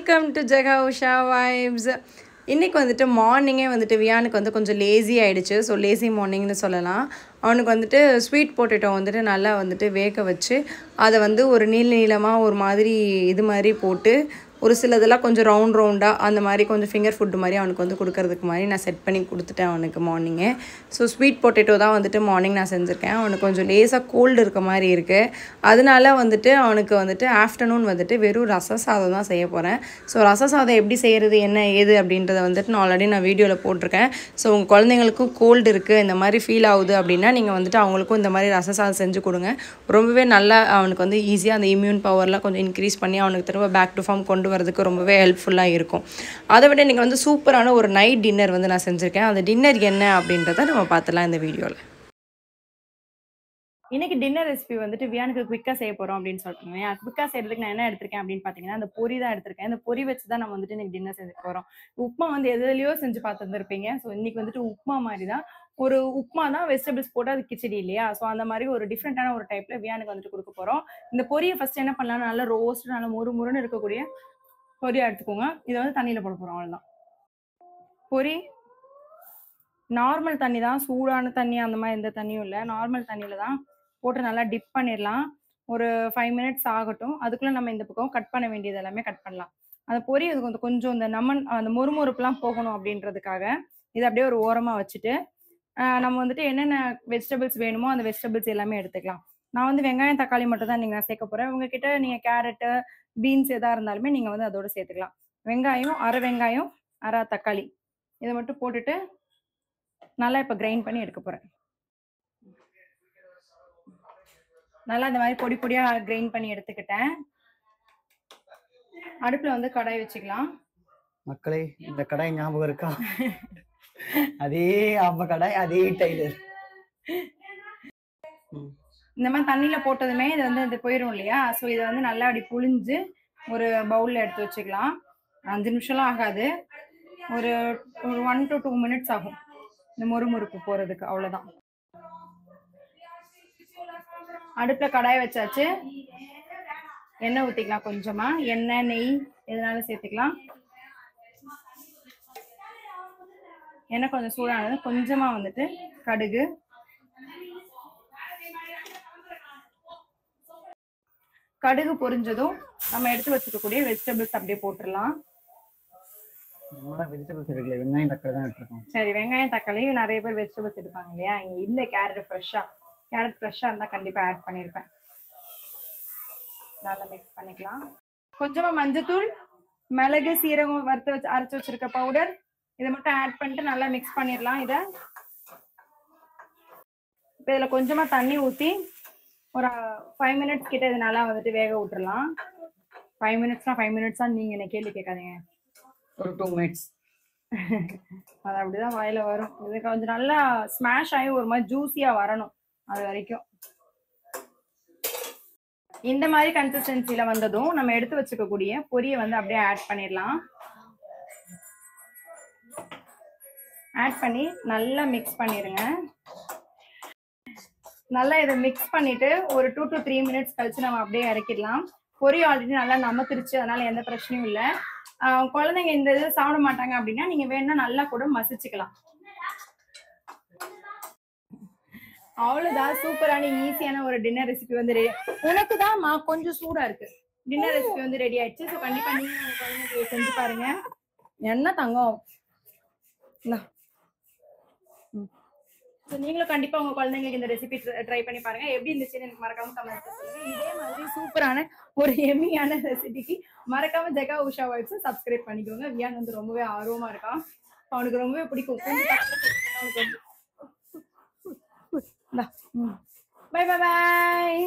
Welcome to Jega Usha vibes. இன்றைக்கி வந்துட்டு மார்னிங்கே வந்துட்டு வியானுக்கு வந்து கொஞ்சம் லேசி ஆகிடுச்சு. ஸோ லேசி மார்னிங்னு சொல்லலாம். அவனுக்கு வந்துட்டு ஸ்வீட் பொட்டேட்டோ வந்துட்டு நல்லா வந்துட்டு வேக வச்சு அதை வந்து ஒரு நீளமாக ஒரு மாதிரி இது மாதிரி போட்டு ஒரு சிலதெல்லாம் கொஞ்சம் ரவுண்டாக அந்த மாதிரி கொஞ்சம் ஃபிங்கர் ஃபுட்டு மாதிரி அவனுக்கு வந்து கொடுக்கறதுக்கு மாதிரி நான் செட் பண்ணி கொடுத்துட்டேன் அவனுக்கு மார்னிங்கே. ஸோ ஸ்வீட் பொட்டேட்டோ தான் வந்துட்டு மார்னிங் நான் செஞ்சுருக்கேன். அவனுக்கு கொஞ்சம் லேசாக கோல்டு இருக்க மாதிரி இருக்குது. அதனால வந்துட்டு அவனுக்கு வந்துட்டு ஆஃப்டர்நூன் வந்துட்டு வெறும் ரச சாதம் தான் செய்ய போகிறேன். ஸோ ரச சாதம் எப்படி செய்கிறது என்ன ஏது அப்படின்றத வந்துட்டு நான் ஆல்ரெடி வீடியோவில் போட்டிருக்கேன். ஸோ உங்கள் குழந்தைங்களுக்கும் கோல்டு இருக்குது இந்த மாதிரி ஃபீல் ஆகுது அப்படின்னா நீங்கள் வந்துட்டு அவங்களுக்கும் இந்த மாதிரி ரச சாதம் செஞ்சு கொடுங்க. ரொம்பவே நல்லா அவனுக்கு வந்து ஈஸியாக அந்த இம்யூன் பவர்லாம் கொஞ்சம் இன்க்ரீஸ் பண்ணி அவனுக்கு திரும்ப பேக் டு ஃபார்ம் கொண்டு வரதுக்கு ரொம்பவே ஹெல்ப்ஃபுல்லாக இருக்கும். அதை விட நீங்கள் வந்து சூப்பரான ஒரு நைட் டின்னர் வந்து நான் செஞ்சுருக்கேன். அந்த டின்னர் என்ன அப்படின்றத நம்ம பார்த்துலாம் இந்த வீடியோவில். இன்றைக்கி டின்னர் ரெசிபி வந்துட்டு வியானுக்கு குவிக்காக செய்ய போகிறோம் அப்படின்னு சொல்லிட்டுங்க. குவிக்காக செய்கிறதுக்கு நான் என்ன எடுத்திருக்கேன் அப்படின்னு பார்த்தீங்கன்னா அந்த பொரி தான் எடுத்திருக்கேன். இந்த பொரி வச்சு தான் நம்ம வந்துட்டு இன்றைக்கி டின்னர் செஞ்சு போகிறோம். உப்புமா வந்து எதுலையோ செஞ்சு பார்த்துருந்துருப்பீங்க. ஸோ இன்றைக்கி வந்துட்டு உப்புமா மாதிரி தான். ஒரு உப்புமா தான், வெஜிடபிள்ஸ் போட்டு அது கிச்சடி இல்லையா. ஸோ அந்த மாதிரி ஒரு டிஃப்ரெண்ட்டான ஒரு டைப்பில் வியானுக்கு வந்துட்டு கொடுக்க போகிறோம். இந்த பொரியை ஃபஸ்ட்டு என்ன பண்ணலாம்னா நல்லா ரோஸ்ட் நல்லா முறுமுறுன்னு இருக்கக்கூடிய பொரியாக எடுத்துக்கோங்க. இதை வந்து தண்ணியில் போட போகிறோம். அவ்வளோதான். பொரி நார்மல் தண்ணி தான், சூடான தண்ணி அந்த மாதிரி எந்த தண்ணியும் இல்லை. நார்மல் தண்ணியில் தான் போட்டு நல்லா டிப் பண்ணிடலாம். ஒரு 5 மினிட்ஸ் ஆகட்டும். அதுக்குள்ளே நம்ம இந்த பக்கம் கட் பண்ண வேண்டியது எல்லாமே கட் பண்ணலாம். அந்த பொரி அது கொஞ்சம் இந்த அந்த மொறுமொறுப்புலாம் போகணும் அப்படின்றதுக்காக இதை அப்படியே ஒரு ஓரமாக வச்சுட்டு நம்ம வந்துட்டு என்னென்ன வெஜிடபிள்ஸ் வேணுமோ அந்த வெஜிடபிள்ஸ் எல்லாமே எடுத்துக்கலாம். நான் வந்து வெங்காயம் தக்காளி மட்டும் தான் நீங்கள் சேர்க்க போகிறேன். உங்ககிட்ட நீங்கள் கேரட்டு பீன்ஸ் எதாக இருந்தாலுமே நீங்கள் வந்து அதோடு சேர்த்துக்கலாம். வெங்காயம், அரை வெங்காயம், அரை தக்காளி இதை மட்டும் போட்டுட்டு நல்லா இப்போ கிரைண்ட் பண்ணி எடுக்க போகிறேன். நல்லா இந்த மாதிரி பொடி பொடியாக கிரைண்ட் பண்ணி எடுத்துக்கிட்டேன். அடுப்பில் வந்து கடாய் வச்சுக்கலாம். மக்களே, இந்த கடாய் ஞாபகம் இருக்கா? அதே ஆப்ப கடாய், அதே டைலர். இந்த மாதிரி தண்ணியில் போட்டதுமே இது வந்து இது போயிடும் இல்லையா. ஸோ இதை வந்து நல்லா அப்படி புழிஞ்சு ஒரு பவுலில் எடுத்து வச்சுக்கலாம். 5 நிமிஷம்லாம் ஆகாது. ஒரு 1 to 2 மினிட்ஸ் ஆகும் இந்த முறுமுறுப்பு போகிறதுக்கு. அவ்வளோதான். அடுப்பில் கடாய் வச்சாச்சு. எண்ணெய் ஊற்றிக்கலாம். கொஞ்சமாக எண்ணெய் நெய் எதனாலும் சேர்த்துக்கலாம். எண்ணெய் கொஞ்சம் சூடானது கொஞ்சமாக வந்துட்டு கடுகு, கடுகு பொரிஞ்சதும் நம்ம எடுத்து வச்சுக்கக்கூடிய வெஜிடபிள்ஸ் அப்படியே போட்டுடலாம். வெஜிடபிள்ஸ் எடுக்கல, வெங்காயம் தக்காளி தான் எடுத்துருக்கோம். சரி, வெங்காயம் தக்காளி நிறைய பேர் வெஜிடபிள்ஸ் எடுப்பாங்க இல்லையா. இங்கே இல்லை, கேரட் ஃப்ரெஷ்ஷாக இருந்தால் கண்டிப்பாக ஆட் பண்ணியிருப்பேன். நல்லா மிக்ஸ் பண்ணிக்கலாம். கொஞ்சமாக மஞ்சத்தூள், மிளகு, சீரகம் வறுத்து அரைச்சி வச்சிருக்க பவுடர் இதை மட்டும் ஆட் பண்ணிட்டு நல்லா மிக்ஸ் பண்ணிடலாம். இதை இப்போ இதில் கொஞ்சமாக தண்ணி ஊற்றி ஒரு 5 மினிட்ஸ் கிட்ட இது நல்லா வந்துட்டு வேக விட்டுறலாம். 5 மினிட்ஸா நீங்கள் என்ன கேள்வி கேட்காதீங்க. ஒரு 2 மினிட்ஸ். அது அப்படிதான் வாயில வரும். இது கொஞ்சம் நல்லா ஸ்மாஷ் ஆகி ஒரு மாதிரி ஜூஸியாக வரணும். அது வரைக்கும் இந்த மாதிரி கன்சிஸ்டன்சியில் வந்ததும் நம்ம எடுத்து வச்சுக்கக்கூடிய பொரியை வந்து அப்படியே ஆட் பண்ணிடலாம். ஆட் பண்ணி நல்லா மிக்ஸ் பண்ணிடுங்க. நல்லா இதை மிக்ஸ் பண்ணிட்டு ஒரு 2 to 3 மினிட்ஸ் கழிச்சு நம்ம அப்படியே இறக்கிடலாம். பொரி ஆல்ரெடி நல்லா நமத்துருச்சு, அதனால எந்த பிரச்சனையும் இல்லை. குழந்தைங்க இந்த இது சாப்பிட மாட்டாங்க அப்படின்னா நீங்க வேணும்னா நல்லா கூட மசிச்சுக்கலாம். அவ்வளவுதான். சூப்பரான ஈஸியான ஒரு டின்னர் ரெசிபி வந்து உனக்கு தான் கொஞ்சம் சூடா இருக்கு. டின்னர் ரெசிபி வந்து ரெடி ஆயிடுச்சு. ஸோ கண்டிப்பா நீங்க உங்க குழந்தைங்களுக்கு செஞ்சு பாருங்க. என்ன தங்கம். ஸோ நீங்களும் கண்டிப்பாக உங்கள் குழந்தைங்களுக்கு இந்த ரெசிபி ட்ரை பண்ணி பாருங்கள். எப்படி இருந்துச்சுன்னு எனக்கு மறக்காமல் கமெண்ட் சொல்லுங்கள். இதே மாதிரி சூப்பரான ஒரு எம்மியான ரெசிபிக்கு மறக்காமல் ஜெகா உஷா வைப்ஸை சப்ஸ்கிரைப் பண்ணிக்கோங்க. வியான் வந்து ரொம்பவே ஆர்வமாக இருக்கான். அவனுக்கு ரொம்பவே பிடிக்கும். பை பை பாய்.